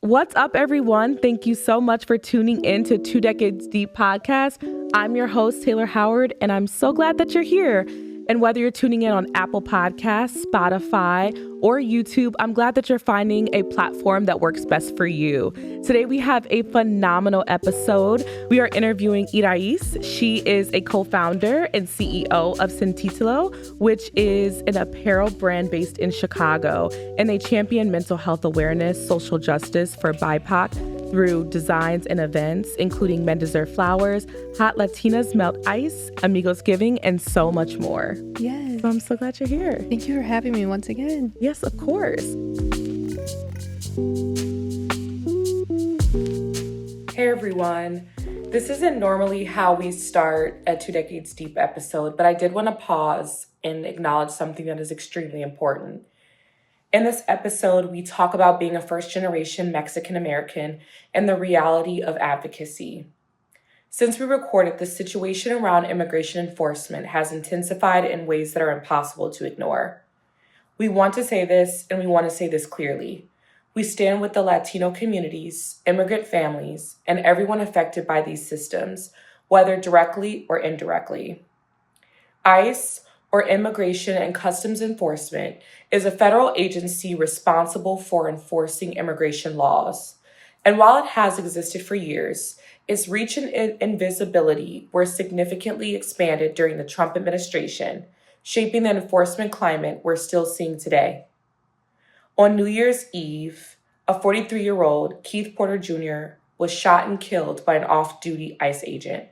What's up, everyone? Thank you so much for tuning in to 2 Decades Deep podcast. I'm your host, Taylor Howard, and I'm so glad that you're here. And whether you're tuning in on Apple Podcasts, Spotify, or YouTube, I'm glad that you're finding a platform that works best for you. Today, we have a phenomenal episode. We are interviewing Irais. She is a co-founder and CEO of Sin Título, which is an apparel brand based in Chicago, and they champion mental health awareness, social justice for BIPOC through designs and events, including Men Deserve Flowers, Hot Latinas Melt Ice, Amigos Giving, and so much more. Yes. So I'm so glad you're here. Thank you for having me once again. Yes, of course. Hey, everyone. This isn't normally how we start a 2 Decades Deep episode, but I did want to pause and acknowledge something that is extremely important. In this episode, we talk about being a first-generation Mexican-American and the reality of advocacy. Since we recorded, the situation around immigration enforcement has intensified in ways that are impossible to ignore. We want to say this, and we want to say this clearly. We stand with the Latino communities, immigrant families, and everyone affected by these systems, whether directly or indirectly. ICE, or Immigration and Customs Enforcement, is a federal agency responsible for enforcing immigration laws. And while it has existed for years, its reach and visibility were significantly expanded during the Trump administration, shaping the enforcement climate we're still seeing today. On New Year's Eve, a 43-year-old, Keith Porter Jr., was shot and killed by an off-duty ICE agent.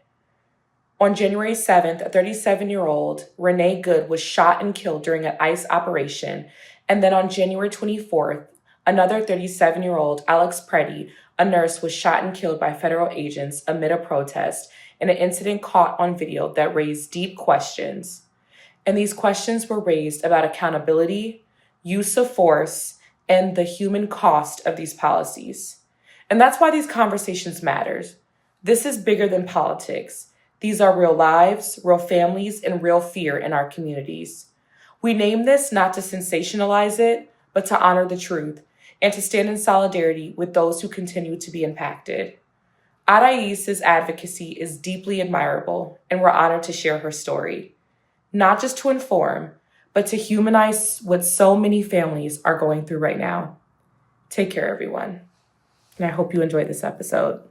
On January 7th, a 37-year-old, Renee Good, was shot and killed during an ICE operation. And then on January 24th, another 37-year-old, Alex Preddy, a nurse, was shot and killed by federal agents amid a protest in an incident caught on video that raised deep questions. And these questions were raised about accountability, use of force, and the human cost of these policies. And that's why these conversations matter. This is bigger than politics. These are real lives, real families, and real fear in our communities. We name this not to sensationalize it, but to honor the truth and to stand in solidarity with those who continue to be impacted. Irais's advocacy is deeply admirable, and we're honored to share her story, not just to inform, but to humanize what so many families are going through right now. Take care, everyone. And I hope you enjoy this episode.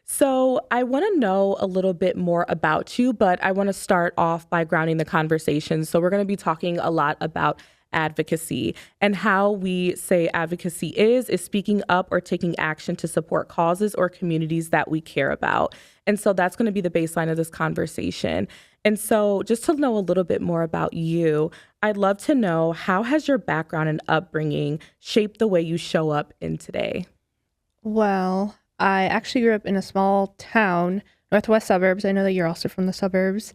So I want to know a little bit more about you, but I want to start off by grounding the conversation. So we're going to be talking a lot about advocacy, and how we say advocacy is speaking up or taking action to support causes or communities that we care about. And so that's going to be the baseline of this conversation. And so just to know a little bit more about you, I'd love to know, how has your background and upbringing shaped the way you show up in today? Well, I actually grew up in a small town, northwest suburbs. I know that you're also from the suburbs.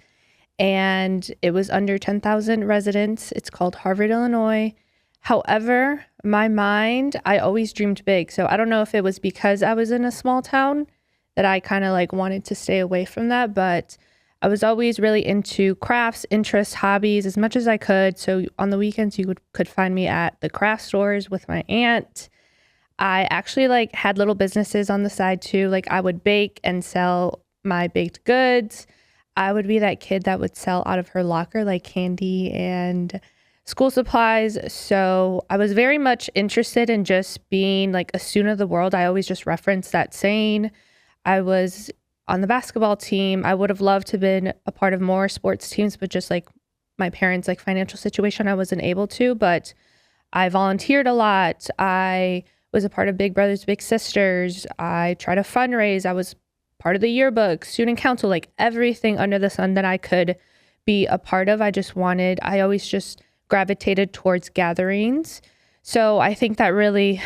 And it was under 10,000 residents. It's called Harvard, Illinois. However, my mind, I always dreamed big. So I don't know if it was because I was in a small town that I kind of like wanted to stay away from that. But I was always really into crafts, interests, hobbies as much as I could. So on the weekends, you could find me at the craft stores with my aunt. I actually like had little businesses on the side too. Like I would bake and sell my baked goods. I would be that kid that would sell out of her locker like candy and school supplies. So I was very much interested in just being like a student of the world. I always just reference that saying. I was on the basketball team. I would have loved to have been a part of more sports teams, but just like my parents' like financial situation, I wasn't able to. But I volunteered a lot. I was a part of Big Brothers Big Sisters. I tried to fundraise. I was part of the yearbook, student council, like everything under the sun that I could be a part of. I always just gravitated towards gatherings. So I think that really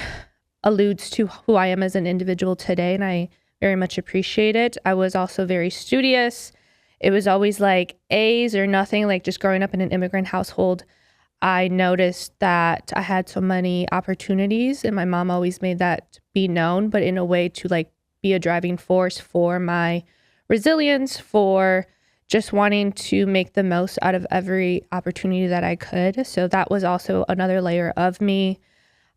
alludes to who I am as an individual today, and I very much appreciate it. I was also very studious. It was always like A's or nothing, like just growing up in an immigrant household. I noticed that I had so many opportunities, and my mom always made that be known, but in a way to like be a driving force for my resilience, for just wanting to make the most out of every opportunity that I could. So that was also another layer of me.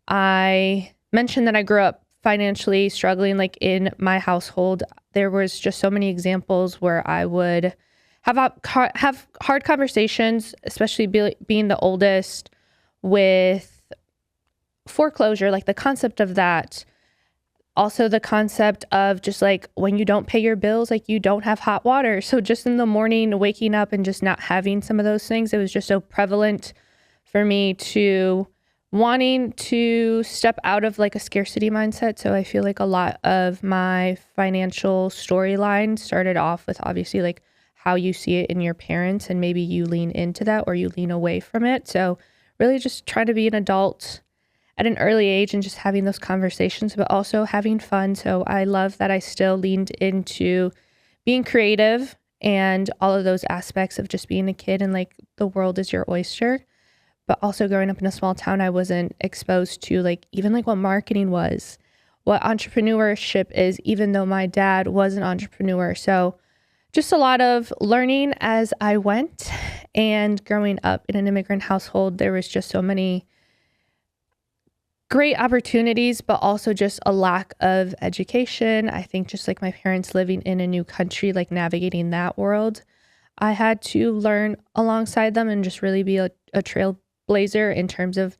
I mentioned that I grew up financially struggling, like in my household, there was just so many examples where I would have hard conversations, especially being the oldest, with foreclosure, like the concept of that. Also the concept of just like when you don't pay your bills, like you don't have hot water. So just in the morning, waking up and just not having some of those things, it was just so prevalent for me to wanting to step out of like a scarcity mindset. So I feel like a lot of my financial storyline started off with obviously like how you see it in your parents, and maybe you lean into that or you lean away from it. So really just try to be an adult at an early age and just having those conversations, but also having fun. So I love that I still leaned into being creative and all of those aspects of just being a kid and like the world is your oyster. But also growing up in a small town, I wasn't exposed to like even like what marketing was, what entrepreneurship is, even though my dad was an entrepreneur. So just a lot of learning as I went, and growing up in an immigrant household, there was just so many great opportunities, but also just a lack of education. I think just like my parents living in a new country, like navigating that world, I had to learn alongside them and just really be a trailblazer in terms of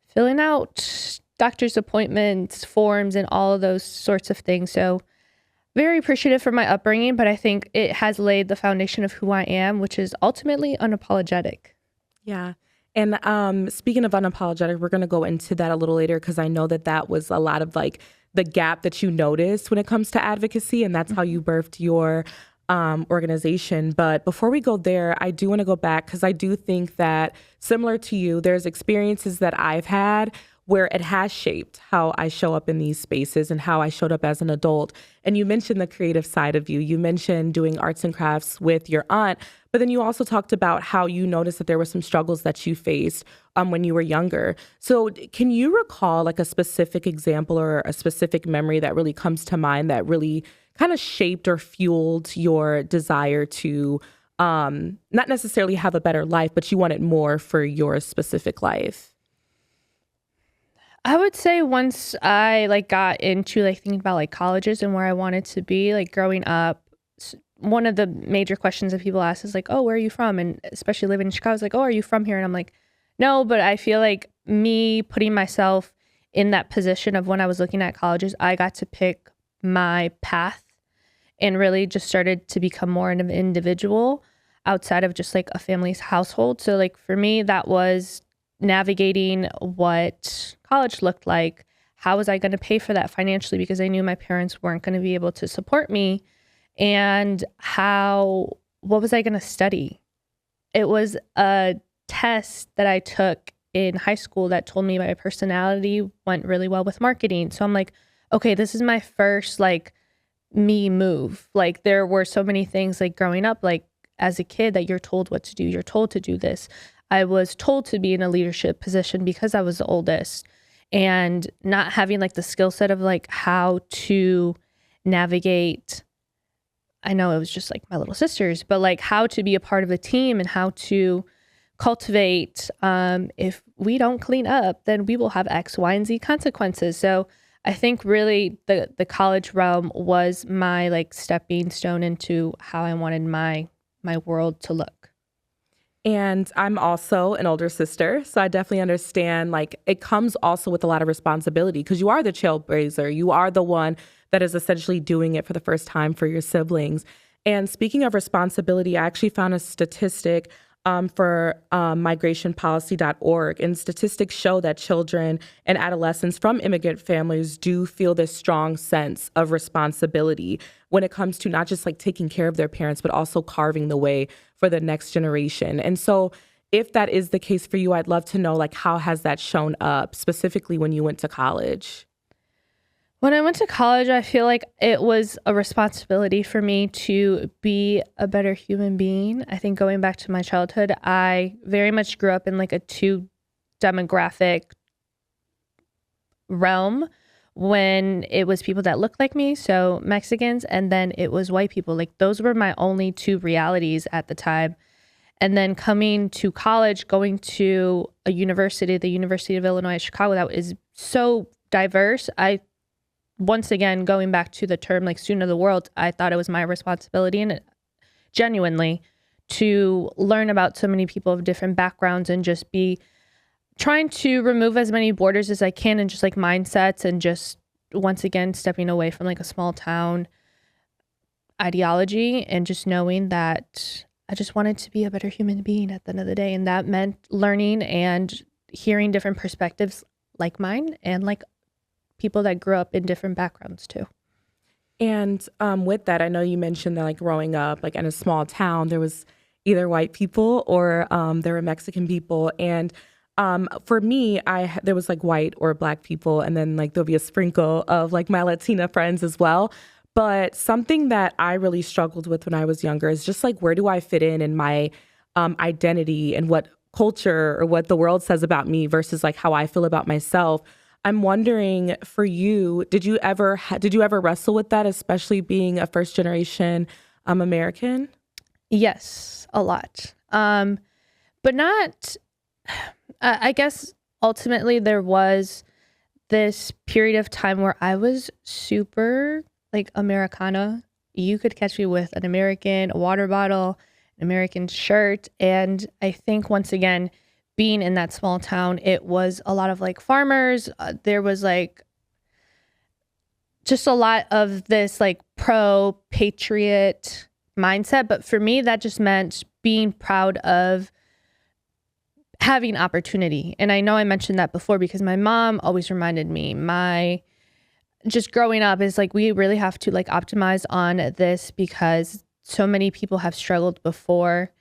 filling out doctor's appointments, forms, and all of those sorts of things. So very appreciative for my upbringing, but I think it has laid the foundation of who I am, which is ultimately unapologetic. Yeah. And speaking of unapologetic, we're going to go into that a little later, because I know that that was a lot of like the gap that you noticed when it comes to advocacy, and that's how you birthed your organization. But before we go there, I do want to go back, because I do think that similar to you, there's experiences that I've had where it has shaped how I show up in these spaces and how I showed up as an adult. And you mentioned the creative side of you. You mentioned doing arts and crafts with your aunt, but then you also talked about how you noticed that there were some struggles that you faced when you were younger. So can you recall like a specific example or a specific memory that really comes to mind that really kind of shaped or fueled your desire to not necessarily have a better life, but you wanted more for your specific life? I would say once I like got into like thinking about like colleges and where I wanted to be, like growing up, one of the major questions that people ask is like, oh, where are you from? And especially living in Chicago, it's like, oh, are you from here? And I'm like, no, but I feel like me putting myself in that position of when I was looking at colleges, I got to pick my path and really just started to become more of an individual outside of just like a family's household. So like for me, that was navigating what college looked like. How was I going to pay for that financially? Because I knew my parents weren't going to be able to support me. And what was I going to study? It was a test that I took in high school that told me my personality went really well with marketing. So I'm like, okay, this is my first like me move. Like there were so many things like growing up, like as a kid that you're told what to do. You're told to do this. I was told to be in a leadership position because I was the oldest, and not having like the skill set of like how to navigate. I know it was just like my little sisters, but like how to be a part of a team and how to cultivate. If we don't clean up, then we will have X, Y, and Z consequences. So I think really the college realm was my like stepping stone into how I wanted my world to look. And I'm also an older sister, so I definitely understand, like, it comes also with a lot of responsibility, because you are the trailblazer. You are the one that is essentially doing it for the first time for your siblings. And speaking of responsibility, I actually found a statistic for migrationpolicy.org. And statistics show that children and adolescents from immigrant families do feel this strong sense of responsibility when it comes to not just like taking care of their parents, but also carving the way for the next generation. And so if that is the case for you, I'd love to know, like, how has that shown up specifically when you went to college? When I went to college, I feel like it was a responsibility for me to be a better human being. I think going back to my childhood, I very much grew up in like a two demographic realm, when it was people that looked like me, so Mexicans, and then it was white people. Like those were my only two realities at the time. And then coming to college, going to a university, the University of Illinois at Chicago, that is so diverse. I once again, going back to the term like student of the world, I thought it was my responsibility and genuinely to learn about so many people of different backgrounds and just be trying to remove as many borders as I can and just like mindsets and just once again stepping away from like a small town ideology and just knowing that I just wanted to be a better human being at the end of the day. And that meant learning and hearing different perspectives like mine and like people that grew up in different backgrounds too. And with that, I know you mentioned that like growing up, like in a small town, there was either white people or there were Mexican people. And for me, there was like white or black people, and then like there'll be a sprinkle of like my Latina friends as well. But something that I really struggled with when I was younger is just like, where do I fit in my identity and what culture or what the world says about me versus like how I feel about myself. I'm wondering for you, did you ever wrestle with that, especially being a first generation American? Yes, a lot. But not, I guess ultimately there was this period of time where I was super like Americana. You could catch me with an American, a water bottle, an American shirt. And I think once again, being in that small town, it was a lot of like farmers. There was like just a lot of this like pro patriot mindset. But for me, that just meant being proud of having opportunity. And I know I mentioned that before because my mom always reminded me, just growing up is like, we really have to like optimize on this because so many people have struggled before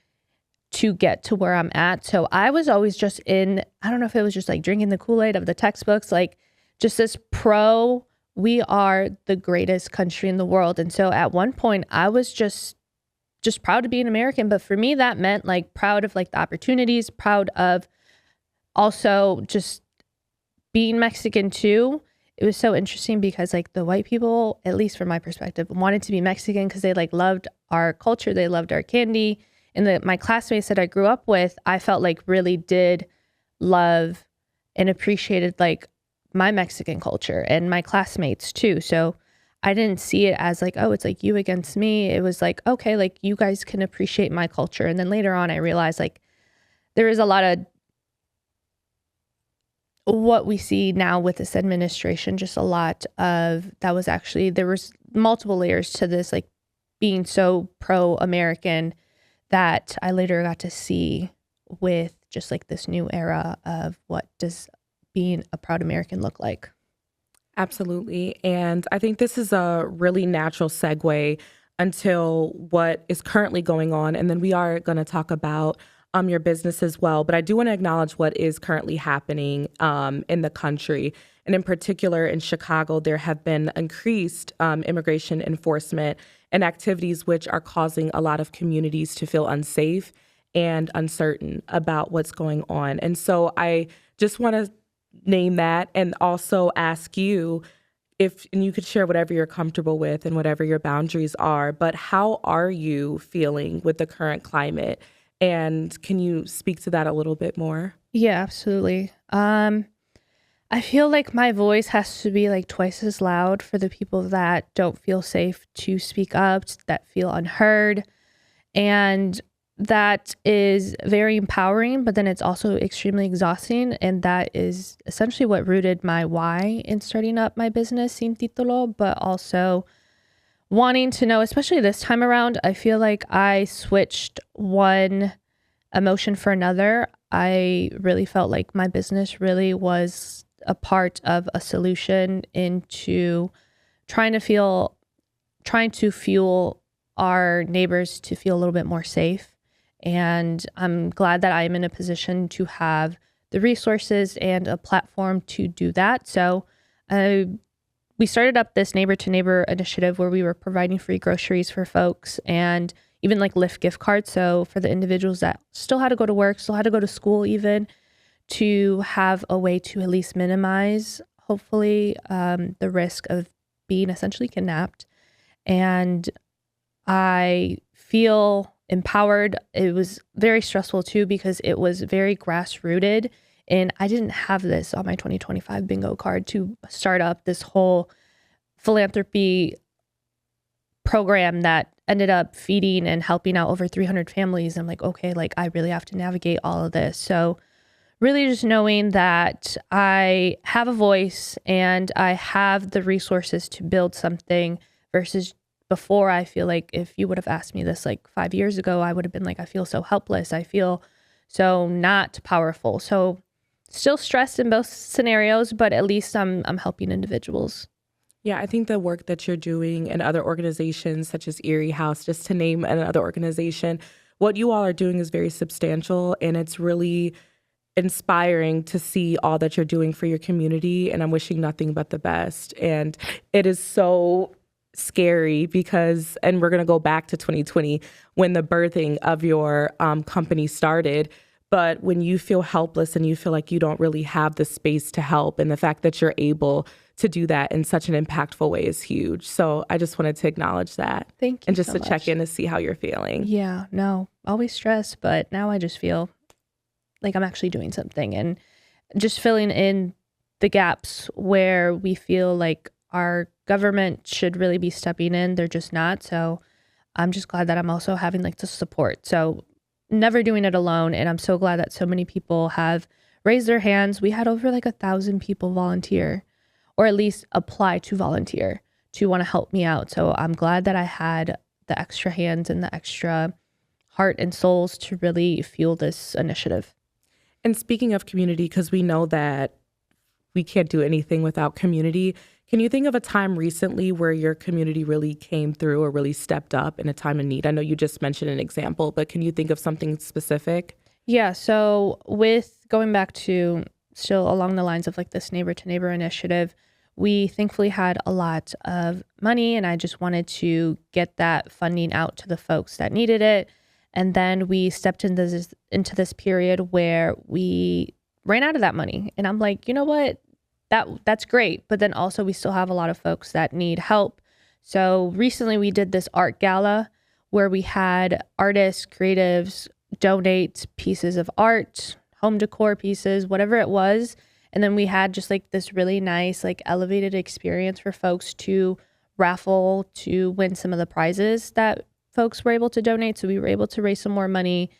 to get to where I'm at. So I was always just I don't know if it was just like drinking the Kool-Aid of the textbooks, like just this we are the greatest country in the world. And so at one point I was just proud to be an American. But for me, that meant like proud of like the opportunities, proud of also just being Mexican too. It was so interesting because like the white people, at least from my perspective, wanted to be Mexican because they like loved our culture. They loved our candy. And my classmates that I grew up with, I felt like really did love and appreciated like my Mexican culture and my classmates too. So I didn't see it as like, oh, it's like you against me. It was like, okay, like you guys can appreciate my culture. And then later on, I realized like there is a lot of what we see now with this administration, just a lot of that was actually, there was multiple layers to this, like being so pro-American that I later got to see with just like this new era of what does being a proud American look like. Absolutely. And I think this is a really natural segue until what is currently going on. And then we are going to talk about your business as well. But I do want to acknowledge what is currently happening in the country. And in particular, in Chicago, there have been increased immigration enforcement and activities which are causing a lot of communities to feel unsafe and uncertain about what's going on. And so I just want to name that and also ask you and you could share whatever you're comfortable with and whatever your boundaries are, but how are you feeling with the current climate? And can you speak to that a little bit more? Yeah, absolutely. I feel like my voice has to be like twice as loud for the people that don't feel safe to speak up, that feel unheard. And that is very empowering, but then it's also extremely exhausting. And that is essentially what rooted my why in starting up my business, Sin Título, but also wanting to know, especially this time around, I feel like I switched one emotion for another. I really felt like my business really was a part of a solution into trying to fuel our neighbors to feel a little bit more safe. And I'm glad that I'm in a position to have the resources and a platform to do that. So we started up this neighbor to neighbor initiative where we were providing free groceries for folks and even like Lyft gift cards. So for the individuals that still had to go to work, still had to go to school, even to have a way to at least minimize, hopefully, the risk of being essentially kidnapped. And I feel empowered. It was very stressful too because it was very grassrooted. And I didn't have this on my 2025 bingo card to start up this whole philanthropy program that ended up feeding and helping out over 300 families. I'm like, okay, like I really have to navigate all of this. So really just knowing that I have a voice and I have the resources to build something versus before. I feel like if you would have asked me this like 5 years ago, I would have been like, I feel so helpless. I feel so not powerful. So still stressed in both scenarios, but at least I'm helping individuals. Yeah, I think the work that you're doing and other organizations such as Erie House, just to name another organization, what you all are doing is very substantial, and it's really inspiring to see all that you're doing for your community. And I'm wishing nothing but the best. And it is so scary because, and we're going to go back to 2020 when the birthing of your company started. But when you feel helpless and you feel like you don't really have the space to help, and the fact that you're able to do that in such an impactful way is huge. So I just wanted to acknowledge that. Thank you. And just so to check much. in to see how you're feeling. Yeah, no, always stressed, but now I just feel like I'm actually doing something and just filling in the gaps where we feel like our government should really be stepping in. They're just not. So I'm just glad that I'm also having like the support. So never doing it alone. And I'm so glad that so many people have raised their hands. We had over like 1,000 people volunteer, or at least apply to volunteer to want to help me out. So I'm glad that I had the extra hands and the extra heart and souls to really fuel this initiative. And speaking of community, because we know that we can't do anything without community, can you think of a time recently where your community really came through or really stepped up in a time of need? I know you just mentioned an example, but can you think of something specific? Yeah, so with going back to still along the lines of like this neighbor to neighbor initiative, we thankfully had a lot of money, and I just wanted to get that funding out to the folks that needed it. And then we stepped into this period where we ran out of that money. And I'm like, you know what? That's great. But then also we still have a lot of folks that need help. So recently we did this art gala where we had artists, creatives donate pieces of art, home decor pieces, whatever it was. And then we had just like this really nice, like elevated experience for folks to raffle to win some of the prizes that folks were able to donate. So we were able to raise some more money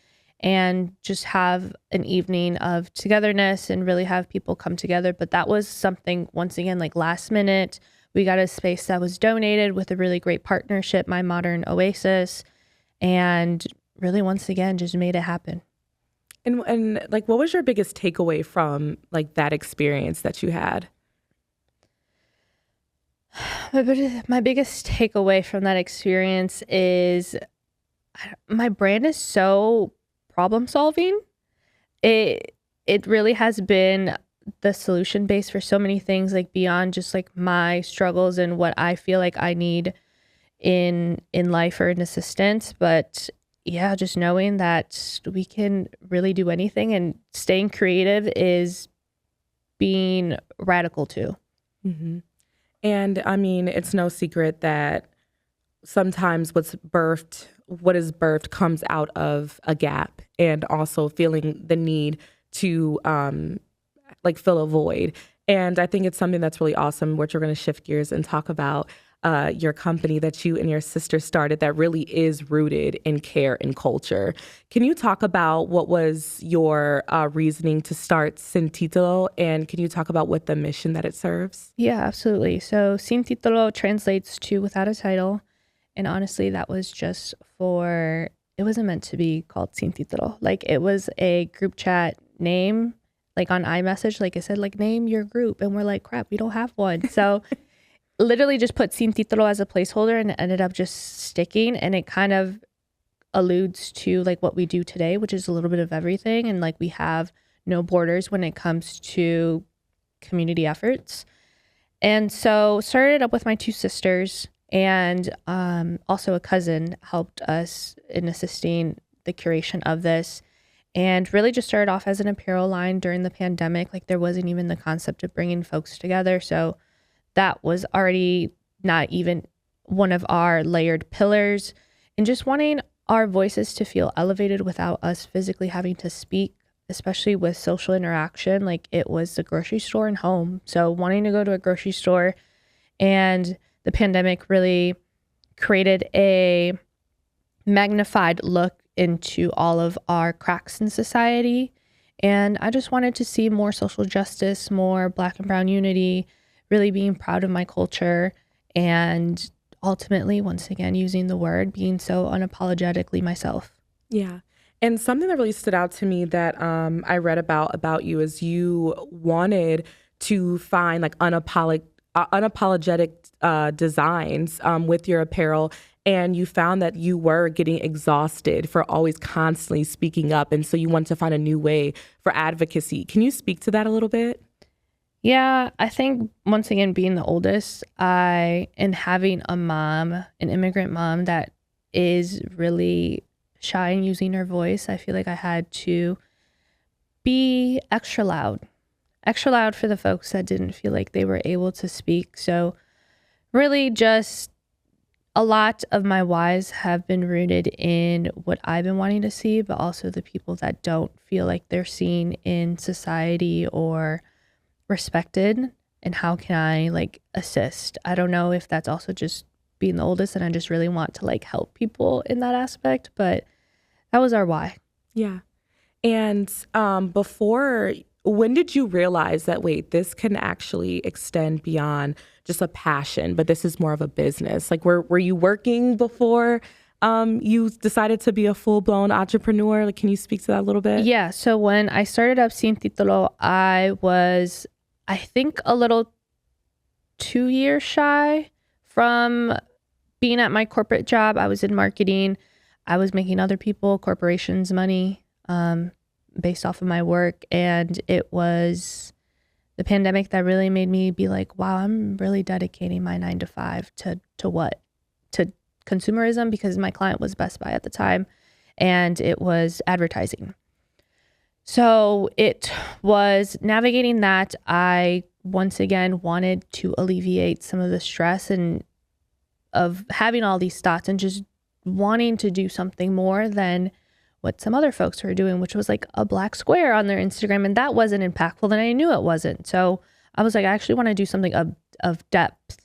and just have an evening of togetherness and really have people come together. But that was something, once again, like last minute. We got a space that was donated with a really great partnership, My Modern Oasis, and really, once again, just made it happen. And like, what was your biggest takeaway from like that experience that you had? My biggest takeaway from that experience is my brand is so problem solving. It really has been the solution base for so many things, like beyond just like my struggles and what I feel like I need in life or in assistance. But yeah, just knowing that we can really do anything, and staying creative is being radical too. Mm-hmm. And I mean, it's no secret that sometimes what is birthed comes out of a gap, and also feeling the need to like fill a void. And I think it's something that's really awesome, which we're going to shift gears and talk about your company that you and your sister started that really is rooted in care and culture. Can you talk about what was your reasoning to start Sin Título, and can you talk about what the mission that it serves? Yeah, absolutely. So Sin Título translates to without a title. And honestly, that was just it wasn't meant to be called Sin Título. Like, it was a group chat name, like on iMessage, like I said, like, name your group. And we're like, crap, we don't have one. So literally just put Sin Título as a placeholder, and it ended up just sticking. And it kind of alludes to like what we do today, which is a little bit of everything. And like, we have no borders when it comes to community efforts. And so started up with my two sisters, and also a cousin helped us in assisting the curation of this, and really just started off as an apparel line during the pandemic. Like, there wasn't even the concept of bringing folks together. So that was already not even one of our layered pillars, and just wanting our voices to feel elevated without us physically having to speak, especially with social interaction. Like, it was the grocery store and home. So wanting to go to a grocery store and the pandemic really created a magnified look into all of our cracks in society. And I just wanted to see more social justice, more Black and brown unity, really being proud of my culture, and ultimately, once again, using the word, being so unapologetically myself. Yeah. And something that really stood out to me that I read about you is you wanted to find like unapologetic designs with your apparel. And you found that you were getting exhausted for always constantly speaking up. And so you wanted to find a new way for advocacy. Can you speak to that a little bit? Yeah, I think once again, being the oldest, and having a mom, an immigrant mom that is really shy in using her voice, I feel like I had to be extra loud for the folks that didn't feel like they were able to speak. So really just a lot of my whys have been rooted in what I've been wanting to see, but also the people that don't feel like they're seen in society or respected, and how can I like assist. I don't know if that's also just being the oldest and I just really want to like help people in that aspect, but that was our why. Yeah. And when did you realize that, wait, this can actually extend beyond just a passion, but this is more of a business? Like, were you working before you decided to be a full-blown entrepreneur? Like, can you speak to that a little bit? Yeah, so when I started up Sin Título, I was, I think, a little 2 years shy from being at my corporate job. I was in marketing. I was making other people, corporations, money based off of my work. And it was the pandemic that really made me be like, wow, I'm really dedicating my 9 to 5 to what? To consumerism, because my client was Best Buy at the time, and it was advertising. So it was navigating that. I once again wanted to alleviate some of the stress and of having all these thoughts and just wanting to do something more than what some other folks were doing, which was like a black square on their Instagram. And that wasn't impactful, and I knew it wasn't. So I was like, I actually want to do something of depth.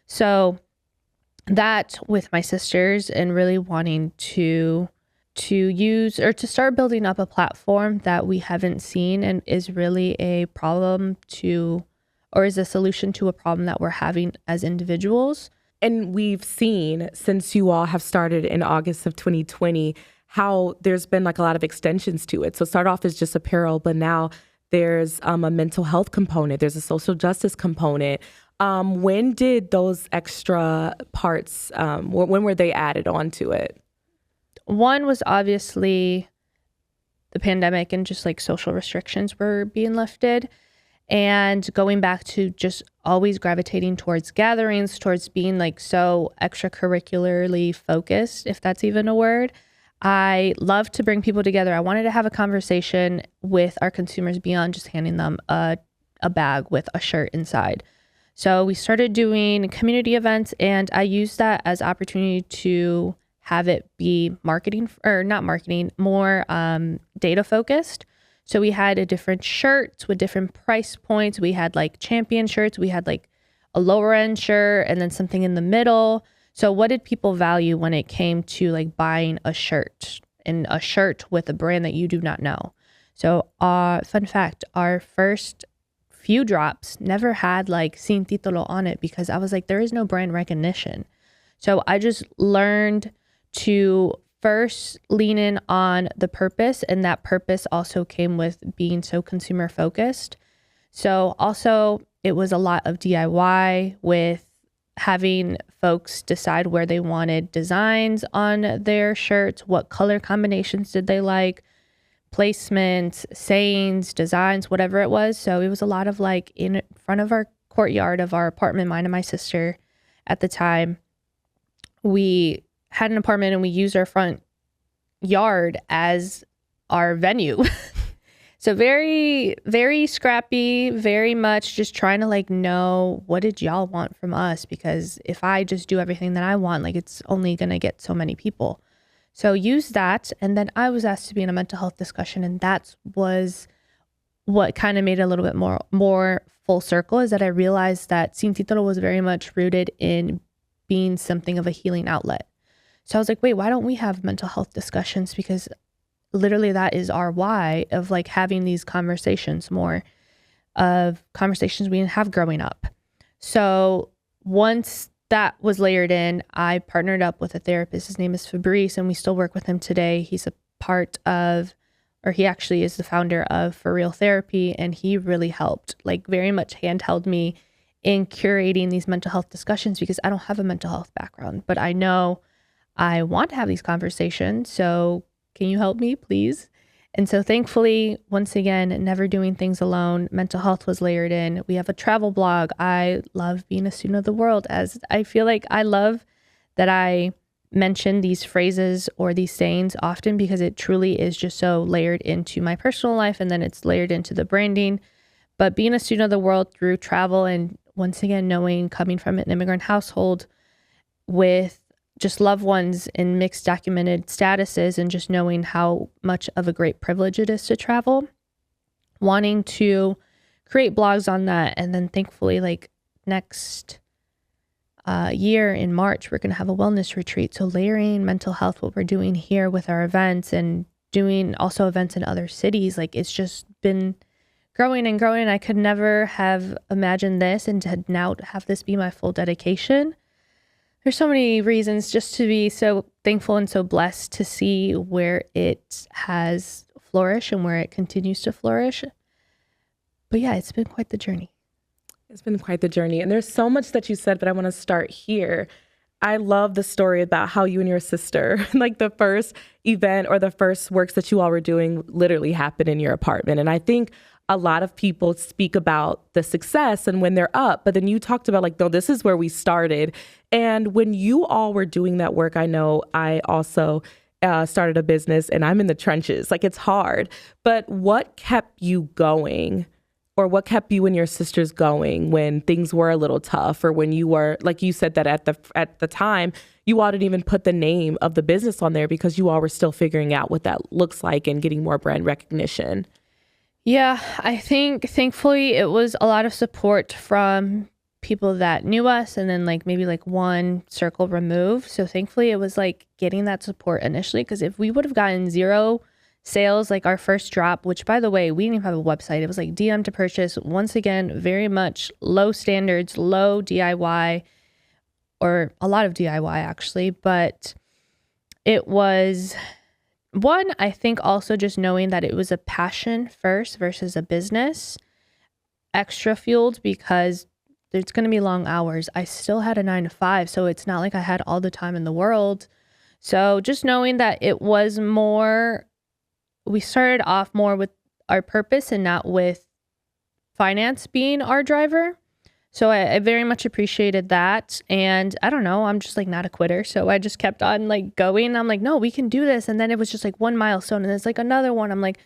So that, with my sisters, and really wanting to use or to start building up a platform that we haven't seen and is really a problem to, or is a solution to a problem that we're having as individuals. And we've seen, since you all have started in August of 2020, how there's been like a lot of extensions to it. So start off as just apparel, but now there's a mental health component. There's a social justice component. When did those extra parts, when were they added onto it? One was obviously the pandemic and just like social restrictions were being lifted, and going back to just always gravitating towards gatherings, towards being like so extracurricularly focused, if that's even a word. I love to bring people together. I wanted to have a conversation with our consumers beyond just handing them a bag with a shirt inside. So we started doing community events, and I used that as opportunity to have it be marketing, or not marketing, more data focused. So we had different shirts with different price points. We had like champion shirts. We had like a lower end shirt and then something in the middle. So what did people value when it came to like buying a shirt, and a shirt with a brand that you do not know? So fun fact, our first few drops never had like Sin Título on it, because I was like, there is no brand recognition. So I just learned to first lean in on the purpose, and that purpose also came with being so consumer focused. So also it was a lot of DIY, with having folks decide where they wanted designs on their shirts, what color combinations did they like, placements, sayings, designs, whatever it was. So it was a lot of like in front of our courtyard of our apartment, mine and my sister at the time. We had an apartment and we used our front yard as our venue. So very, very scrappy, very much just trying to like know, what did y'all want from us? Because if I just do everything that I want, like it's only going to get so many people. So use that. And then I was asked to be in a mental health discussion, and that was what kind of made it a little bit more full circle, is that I realized that Sin Título was very much rooted in being something of a healing outlet. So I was like, wait, why don't we have mental health discussions? Because literally that is our why of like having these conversations, more of conversations we didn't have growing up. So once that was layered in, I partnered up with a therapist. His name is Fabrice, and we still work with him today. He's a part of, or he actually is the founder of For Real Therapy, and he really helped, like very much handheld me in curating these mental health discussions, because I don't have a mental health background, but I know I want to have these conversations. So can you help me, please? And so thankfully, once again, never doing things alone, mental health was layered in. We have a travel blog. I love being a student of the world, as I feel like I love that I mention these phrases or these sayings often, because it truly is just so layered into my personal life, and then it's layered into the branding. But being a student of the world through travel, and once again, knowing, coming from an immigrant household with just loved ones in mixed documented statuses, and just knowing how much of a great privilege it is to travel, wanting to create blogs on that. And then thankfully, like next year in March, we're going to have a wellness retreat. So layering mental health, what we're doing here with our events, and doing also events in other cities, like it's just been growing and growing. I could never have imagined this, and to now have this be my full dedication. There's so many reasons just to be so thankful and so blessed to see where it has flourished and where it continues to flourish. But yeah, it's been quite the journey. It's been quite the journey. And there's so much that you said, but I want to start here. I love the story about how you and your sister, like the first event or the first works that you all were doing literally happened in your apartment. And I think a lot of people speak about the success and when they're up, but then you talked about like, no, this is where we started. And when you all were doing that work, I know I also started a business, and I'm in the trenches. Like, it's hard, but what kept you going, or what kept you and your sisters going when things were a little tough, or when you were, like you said that at the time, you all didn't even put the name of the business on there because you all were still figuring out what that looks like and getting more brand recognition. Yeah, I think thankfully it was a lot of support from people that knew us, and then like maybe like one circle removed. So thankfully it was like getting that support initially, because if we would have gotten zero sales, like our first drop, which by the way, we didn't even have a website. It was like DM to purchase. Once again, very much low standards, low DIY, or a lot of DIY actually. But it was one, I think also just knowing that it was a passion first versus a business, extra fueled, because there's going to be long hours. I still had a 9 to 5, so it's not like I had all the time in the world. So just knowing that it was more, we started off more with our purpose and not with finance being our driver. So I very much appreciated that. And I don't know, I'm just like not a quitter. So I just kept on like going. I'm like, no, we can do this. And then it was just like one milestone, and it's like another one. I'm like,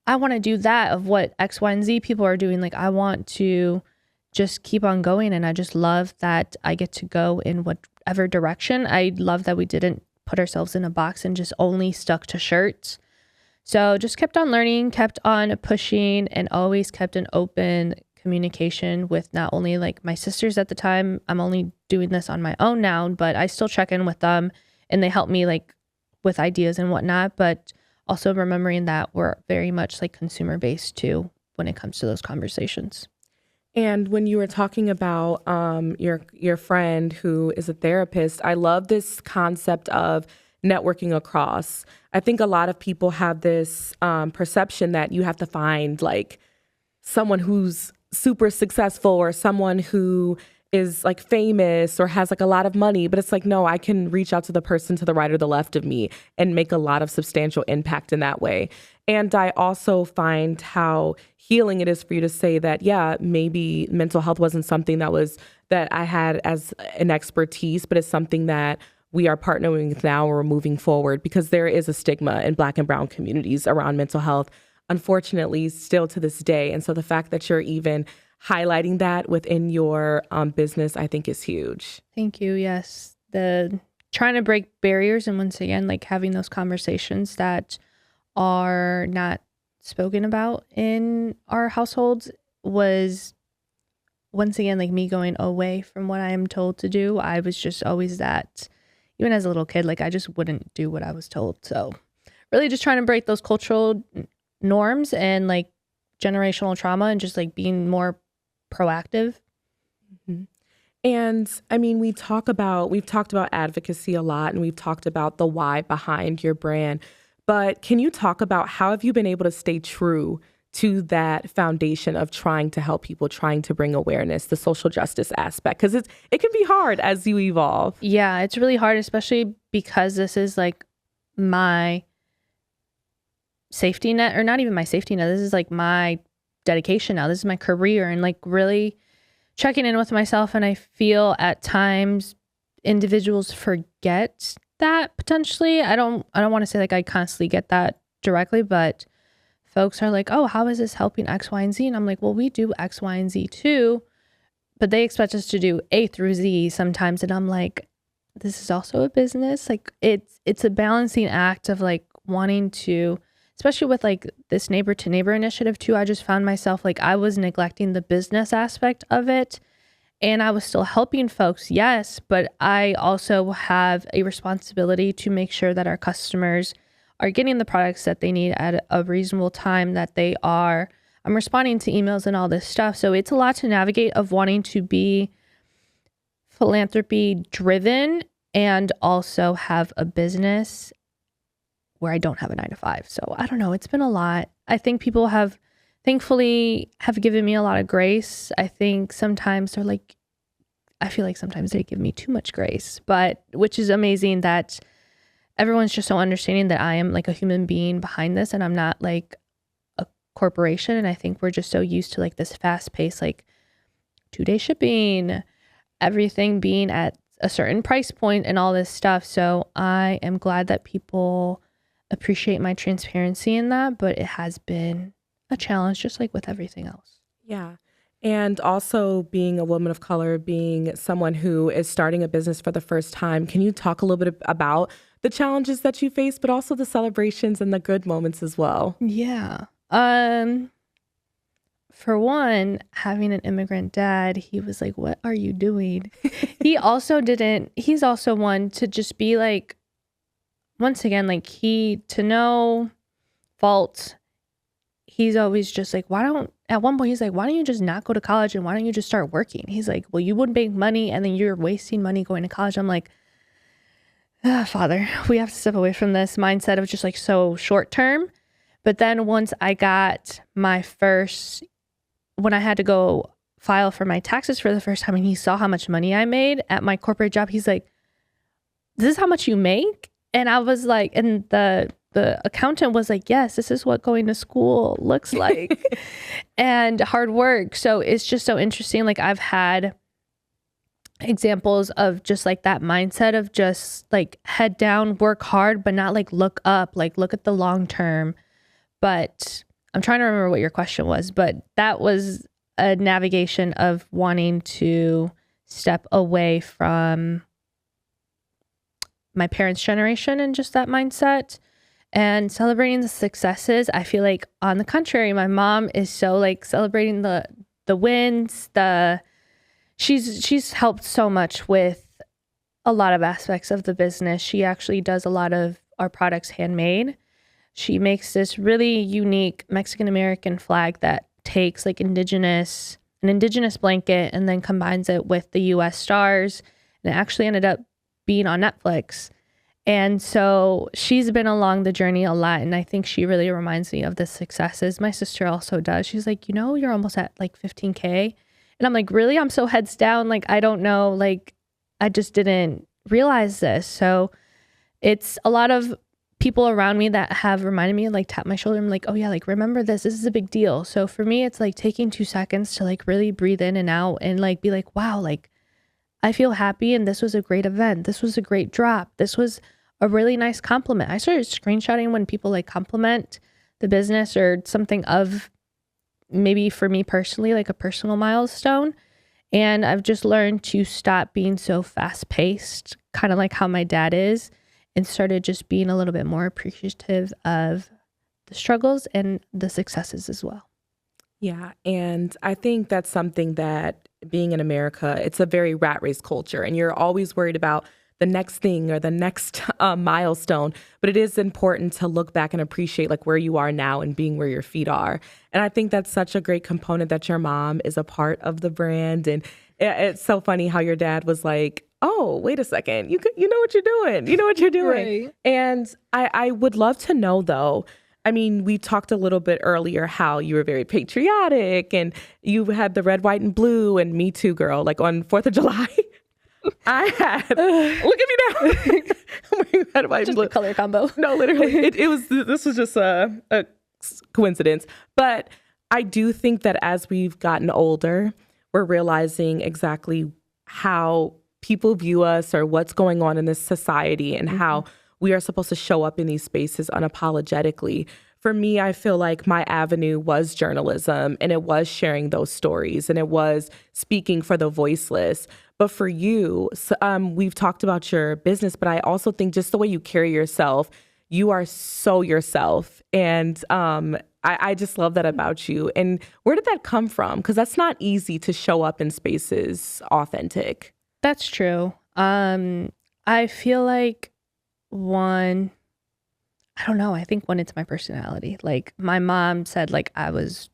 I want to do that of what X, Y, and Z people are doing. Like, I want to just keep on going. And I just love that I get to go in whatever direction. I love that we didn't put ourselves in a box and just only stuck to shirts. So just kept on learning, kept on pushing, and always kept an open communication with not only like my sisters at the time. I'm only doing this on my own now, but I still check in with them, and they help me like with ideas and whatnot. But also remembering that we're very much like consumer based too when it comes to those conversations. And when you were talking about your friend who is a therapist, I love this concept of networking across. I think a lot of people have this perception that you have to find like someone who's super successful, or someone who is like famous or has like a lot of money, but it's like, no, I can reach out to the person to the right or the left of me and make a lot of substantial impact in that way. And I also find how healing it is for you to say that, yeah, maybe mental health wasn't something that I had as an expertise, but it's something that we are partnering with now, or moving forward, because there is a stigma in Black and Brown communities around mental health, unfortunately, still to this day. And so the fact that you're even highlighting that within your business, I think is huge. Thank you. Yes. The trying to break barriers, and once again, like having those conversations that are not spoken about in our households was once again, like me going away from what I am told to do, I was just always that, even as a little kid, like I just wouldn't do what I was told. So really just trying to break those cultural norms and like generational trauma and just like being more proactive. Mhm. And I mean, we've talked about advocacy a lot, and we've talked about the why behind your brand. But can you talk about how have you been able to stay true to that foundation of trying to help people, trying to bring awareness, the social justice aspect? Because it can be hard as you evolve. Yeah, it's really hard, especially because this is like my safety net, or not even my safety net. This is like my dedication now. This is my career, and like really checking in with myself. And I feel at times individuals forget that potentially. I don't want to say like I constantly get that directly, but folks are like, oh, how is this helping X, Y, and Z? And I'm like, well, we do X, Y, and Z too, but they expect us to do A through Z sometimes. And I'm like, this is also a business. Like it's a balancing act of like wanting to, especially with like this neighbor to neighbor initiative too. I just found myself like I was neglecting the business aspect of it, and I was still helping folks, yes, but I also have a responsibility to make sure that our customers are getting the products that they need at a reasonable time, that I'm responding to emails and all this stuff. So it's a lot to navigate of wanting to be philanthropy driven and also have a business where I don't have a 9 to 5. So I don't know. It's been a lot. I think people thankfully have given me a lot of grace. I think sometimes I feel like sometimes they give me too much grace, but which is amazing that everyone's just so understanding that I am like a human being behind this and I'm not like a corporation. And I think we're just so used to like this fast pace, like 2-day shipping, everything being at a certain price point and all this stuff. So I am glad that people appreciate my transparency in that, but it has been a challenge just like with everything else. Yeah. And also being a woman of color, being someone who is starting a business for the first time, can you talk a little bit about the challenges that you face, but also the celebrations and the good moments as well? Yeah. For one, having an immigrant dad, he was like, what are you doing? He's also one to just be like, once again, like to no fault, he's always just like, at one point he's like, why don't you just not go to college and why don't you just start working? He's like, well, you wouldn't make money and then you're wasting money going to college. I'm like, Father, we have to step away from this mindset of just like so short term. But then once I got when I had to go file for my taxes for the first time and he saw how much money I made at my corporate job, he's like, this is how much you make? And I was like, and the accountant was like, yes, this is what going to school looks like and hard work. So it's just so interesting. Like I've had examples of just like that mindset of just like head down, work hard, but not like look up, like look at the long term. But I'm trying to remember what your question was, but that was a navigation of wanting to step away from my parents' generation and just that mindset and celebrating the successes. I feel like on the contrary, my mom is so like celebrating the wins, she's helped so much with a lot of aspects of the business. She actually does a lot of our products handmade. She makes this really unique Mexican American flag that takes like an indigenous blanket and then combines it with the US stars, and it actually ended up being on Netflix. And so she's been along the journey a lot. And I think she really reminds me of the successes. My sister also does. She's like, you're almost at like 15K. And I'm like, really? I'm so heads down. Like, I don't know. Like, I just didn't realize this. So it's a lot of people around me that have reminded me, like tap my shoulder. I'm like, oh yeah, like remember this is a big deal. So for me, it's like taking 2 seconds to like really breathe in and out and like be like, wow, like I feel happy and this was a great event. This was a great drop. This was a really nice compliment. I started screenshotting when people like compliment the business or something of maybe for me personally, like a personal milestone. And I've just learned to stop being so fast paced, kind of like how my dad is, and started just being a little bit more appreciative of the struggles and the successes as well. Yeah. And I think that's something that being in America, it's a very rat race culture, and you're always worried about the next thing or the next milestone. But it is important to look back and appreciate like where you are now and being where your feet are. And I think that's such a great component that your mom is a part of the brand. And it's so funny how your dad was like, oh, wait a second, you know what you're doing. You know what you're doing. Right. And I would love to know, though, I mean, we talked a little bit earlier how you were very patriotic and you had the red, white, and blue, and me too, girl. Like on 4th of July, I had, look at me now. I'm wearing red, white, and Just blue. the color combo. No, literally. This was just a coincidence. But I do think that as we've gotten older, we're realizing exactly how people view us or what's going on in this society and how we are supposed to show up in these spaces unapologetically. For me, I feel like my avenue was journalism, and it was sharing those stories, and it was speaking for the voiceless. But for you, we've talked about your business, but I also think just the way you carry yourself, you are so yourself. And I just love that about you. And where did that come from? Because that's not easy to show up in spaces authentic. That's true. I feel like I don't know. I think one, it's my personality. Like my mom said, like I was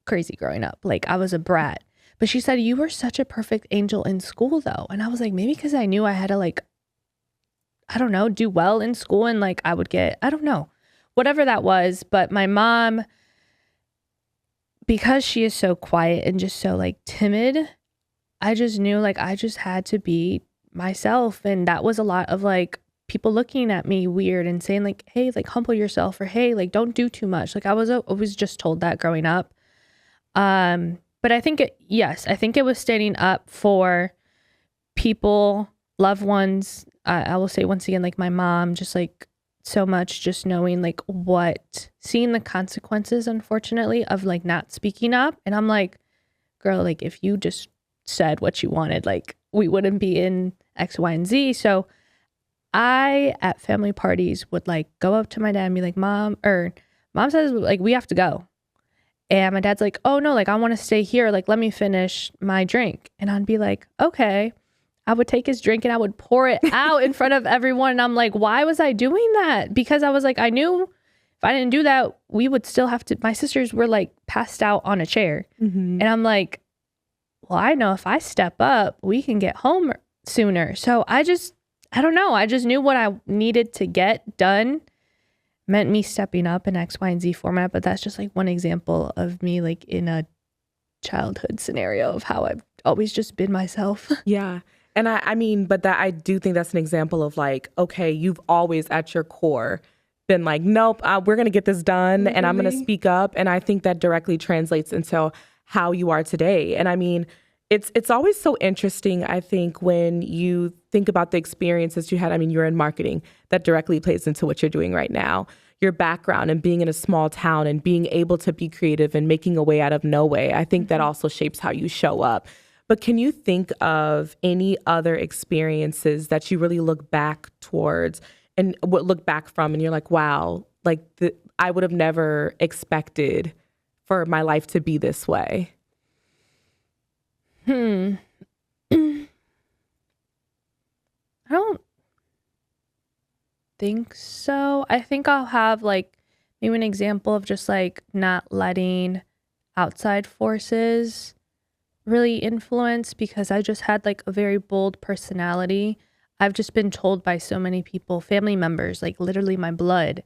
crazy growing up. Like I was a brat. But she said, you were such a perfect angel in school though. And I was like, maybe because I knew I had to like, I don't know, do well in school and like I would get, I don't know, whatever that was. But my mom, because she is so quiet and just so like timid, I just knew like I just had to be myself. And that was a lot of like people looking at me weird and saying like, hey, like humble yourself, or hey, like don't do too much. Like I was always just told that growing up. But I think I think it was standing up for people, loved ones. I will say once again, like my mom, just like so much, just knowing like seeing the consequences, unfortunately, of like not speaking up. And I'm like, girl, like if you just said what you wanted, like we wouldn't be in X, Y, and Z. So I, at family parties, would like go up to my dad and be like, mom says like we have to go. And my dad's like, oh no, like I want to stay here. Like, let me finish my drink. And I'd be like, okay. I would take his drink and I would pour it out in front of everyone. And I'm like, why was I doing that? Because I was like, I knew if I didn't do that, we would still have to, my sisters were like passed out on a chair. And I'm like, well, I know if I step up, we can get home sooner. So I don't know. I just knew what I needed to get done meant me stepping up in X, Y, and Z format. But that's just like one example of me like in a childhood scenario of how I've always just been myself. Yeah. And I mean, but that I do think that's an example of like, okay, you've always at your core been like, nope, we're going to get this done and I'm going to speak up. And I think that directly translates into how you are today. And I mean, it's always so interesting, I think, when you think about the experiences you had. I mean, you're in marketing. That directly plays into what you're doing right now. Your background and being in a small town and being able to be creative and making a way out of no way. I think that also shapes how you show up. But can you think of any other experiences that you really look back towards and look back from and you're like, wow, like I would have never expected for my life to be this way? I don't think so. I think I'll have like maybe an example of just like not letting outside forces really influence, because I just had like a very bold personality. I've just been told by so many people, family members, like literally my blood,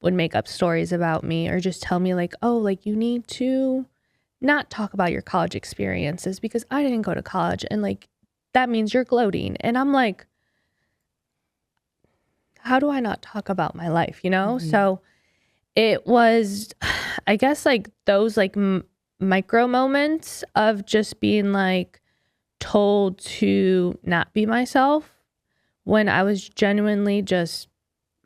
would make up stories about me or just tell me like, oh, like you need to not talk about your college experiences because I didn't go to college and like that means you're gloating. And I'm like, how do I not talk about my life, you know? So it was, I guess, like those like micro moments of just being like told to not be myself when I was genuinely just,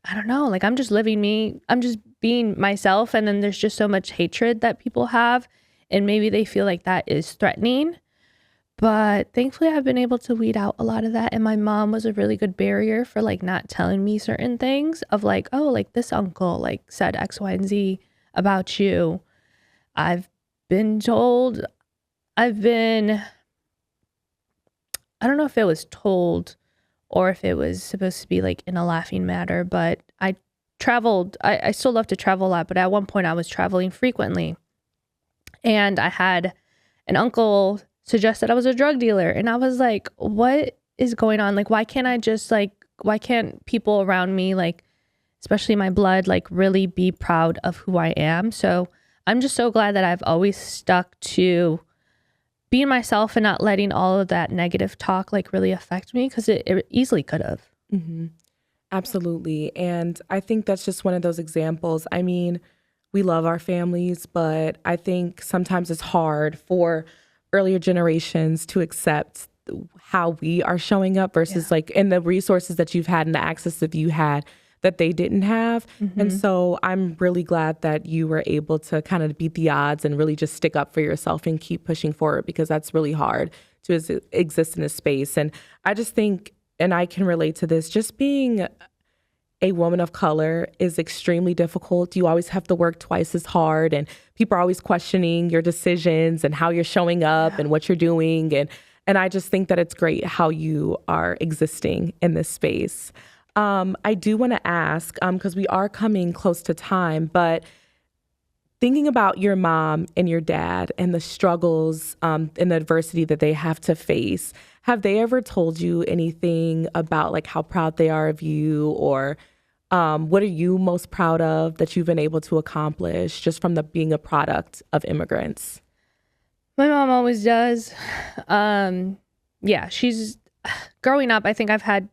I don't know, like I'm just living me, I'm just being myself. And then there's just so much hatred that people have, and maybe they feel like that is threatening. But thankfully I've been able to weed out a lot of that. And my mom was a really good barrier for like not telling me certain things of like, oh, like this uncle like said X, Y, and Z about you. I've been told I've been I don't know if it was told or if it was supposed to be like in a laughing matter, but I traveled. I still love to travel a lot, but at one point I was traveling frequently. And I had an uncle suggest that I was a drug dealer. And I was like, what is going on? Like, why can't people around me, like, especially my blood, like really be proud of who I am? So I'm just so glad that I've always stuck to being myself and not letting all of that negative talk like really affect me, because it easily could have. Mm-hmm. Absolutely. And I think that's just one of those examples. I mean, we love our families, but I think sometimes it's hard for earlier generations to accept how we are showing up versus like in the resources that you've had and the access that you had that they didn't have. And so I'm really glad that you were able to kind of beat the odds and really just stick up for yourself and keep pushing forward, because that's really hard to exist in a space. And I just think, and I can relate to this, just being a woman of color is extremely difficult. You always have to work twice as hard, and people are always questioning your decisions and how you're showing up and what you're doing. And I just think that it's great how you are existing in this space. I do want to ask, because we are coming close to time, but thinking about your mom and your dad and the struggles and the adversity that they have to face, have they ever told you anything about like how proud they are of you, or what are you most proud of that you've been able to accomplish just from being a product of immigrants? My mom always does. She's growing up. I think I've had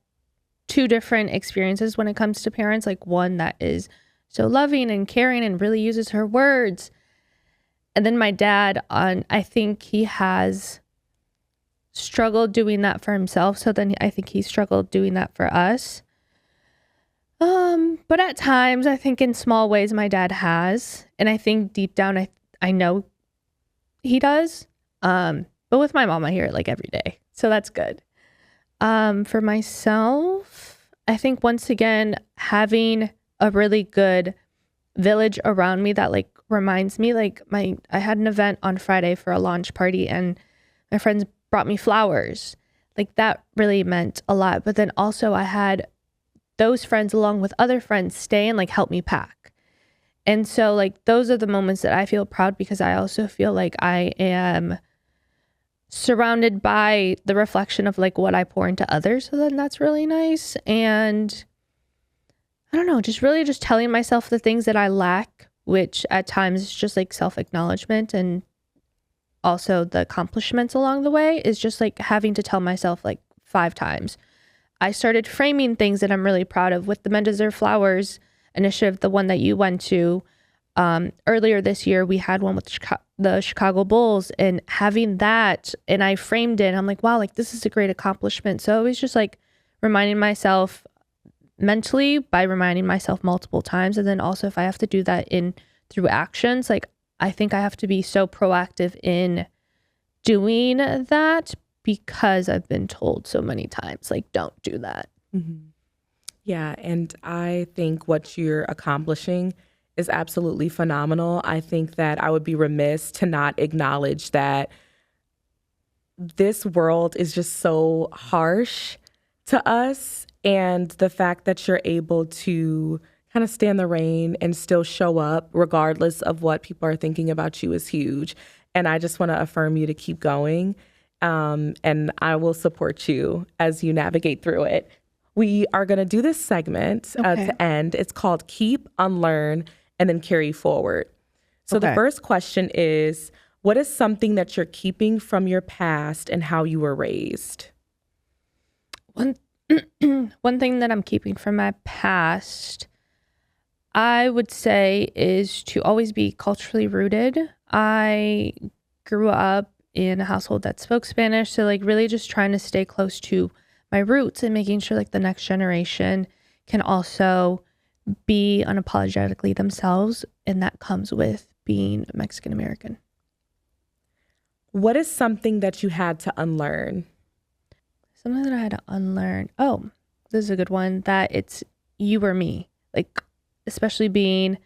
two different experiences when it comes to parents. Like one that is so loving and caring and really uses her words. And then my dad, I think he has struggled doing that for himself. So then I think he struggled doing that for us. But at times, I think in small ways, my dad has. And I think deep down, I know he does. But with my mom, I hear it like every day. So that's good. For myself, I think once again, having a really good village around me that like reminds me, like I had an event on Friday for a launch party and my friends brought me flowers. Like that really meant a lot. But then also I had those friends along with other friends stay and like help me pack. And so like those are the moments that I feel proud, because I also feel like I am surrounded by the reflection of like what I pour into others. So then that's really nice. And I don't know, just really just telling myself the things that I lack, which at times is just like self-acknowledgement, and also the accomplishments along the way is just like having to tell myself like 5 times. I started framing things that I'm really proud of with the Men Deserve Flowers initiative, the one that you went to. Earlier this year, we had one with the Chicago Bulls, and having that, and I framed it. I'm like, wow, like this is a great accomplishment. So it was just like reminding myself mentally by reminding myself multiple times. And then also if I have to do that through actions, like I think I have to be so proactive in doing that, because I've been told so many times, like, don't do that. Mm-hmm. Yeah. And I think what you're accomplishing is absolutely phenomenal. I think that I would be remiss to not acknowledge that this world is just so harsh to us. And the fact that you're able to kind of stand the rain and still show up regardless of what people are thinking about you is huge. And I just want to affirm you to keep going. And I will support you as you navigate through it. We are going to do this segment to end. It's called Keep, Unlearn, and then Carry Forward. So the first question is, what is something that you're keeping from your past and how you were raised? One thing that I'm keeping from my past, I would say, is to always be culturally rooted. I grew up in a household that spoke Spanish, so like really just trying to stay close to my roots and making sure like the next generation can also be unapologetically themselves, and that comes with being Mexican American. What is something that you had to unlearn? Something that I had to unlearn. Oh, this is a good one. That it's you or me. Like, especially being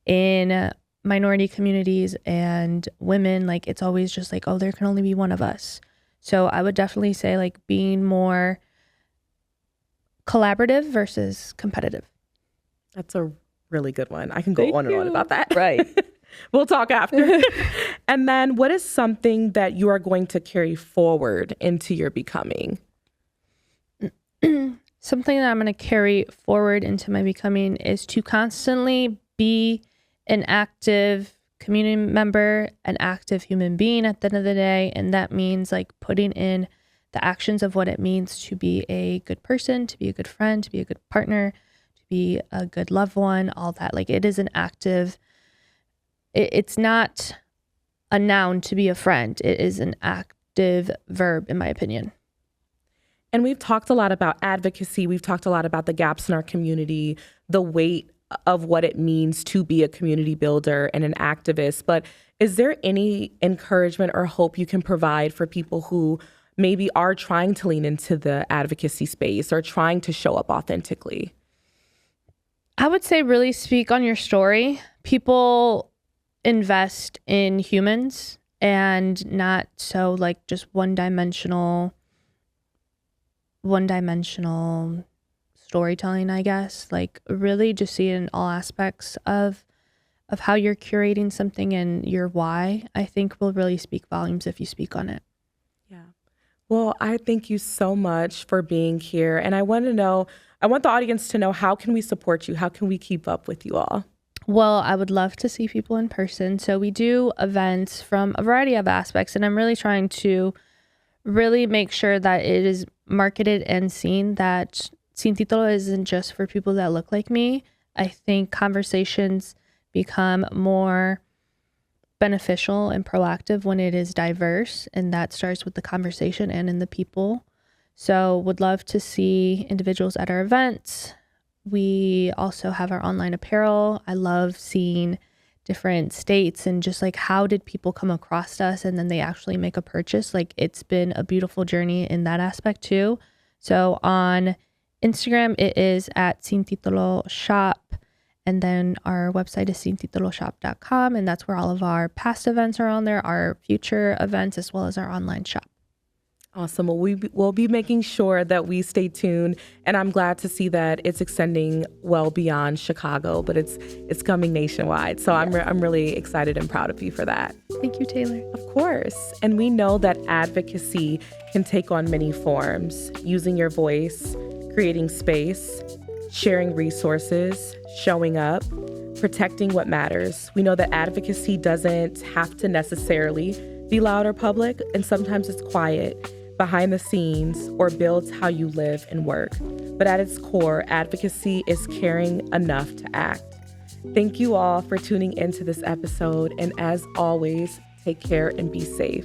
in minority communities and women, like it's always just like, oh, there can only be one of us. So I would definitely say like being more collaborative versus competitive. That's a really good one. I can go on and on about that. Right. We'll talk after. And then what is something that you are going to carry forward into your becoming? Something that I'm going to carry forward into my becoming is to constantly be an active community member, an active human being at the end of the day. And that means like putting in the actions of what it means to be a good person, to be a good friend, to be a good partner, to be a good loved one, all that. Like it is an active, it's not a noun to be a friend. It is an active verb, in my opinion. And we've talked a lot about advocacy. We've talked a lot about the gaps in our community, the weight of what it means to be a community builder and an activist. But is there any encouragement or hope you can provide for people who maybe are trying to lean into the advocacy space or trying to show up authentically? I would say really speak on your story. People invest in humans and not so like just one-dimensional storytelling, I guess. Like really just see it in all aspects of how you're curating something and your why, I think will really speak volumes if you speak on it. Yeah. Well, I thank you so much for being here. And I want the audience to know, how can we support you? How can we keep up with you all? Well, I would love to see people in person. So we do events from a variety of aspects, and I'm really trying to really make sure that it is marketed and seen that Sin Título isn't just for people that look like me. I think conversations become more beneficial and proactive when it is diverse, and that starts with the conversation and in the people. So would love to see individuals at our events. We also have our online apparel. I love seeing different states and just like how did people come across us and then they actually make a purchase. Like it's been a beautiful journey in that aspect too. So on Instagram, it is at Sin Título Shop. And then our website is sintituloshop.com. And that's where all of our past events are on there, our future events, as well as our online shop. Awesome. Well, we'll be making sure that we stay tuned, and I'm glad to see that it's extending well beyond Chicago, but it's coming nationwide. So I'm really excited and proud of you for that. Thank you, Taylor. Of course. And we know that advocacy can take on many forms: using your voice, creating space, sharing resources, showing up, protecting what matters. We know that advocacy doesn't have to necessarily be loud or public, and sometimes it's quiet, behind the scenes, or builds how you live and work. But at its core, advocacy is caring enough to act. Thank you all for tuning into this episode, and as always, take care and be safe.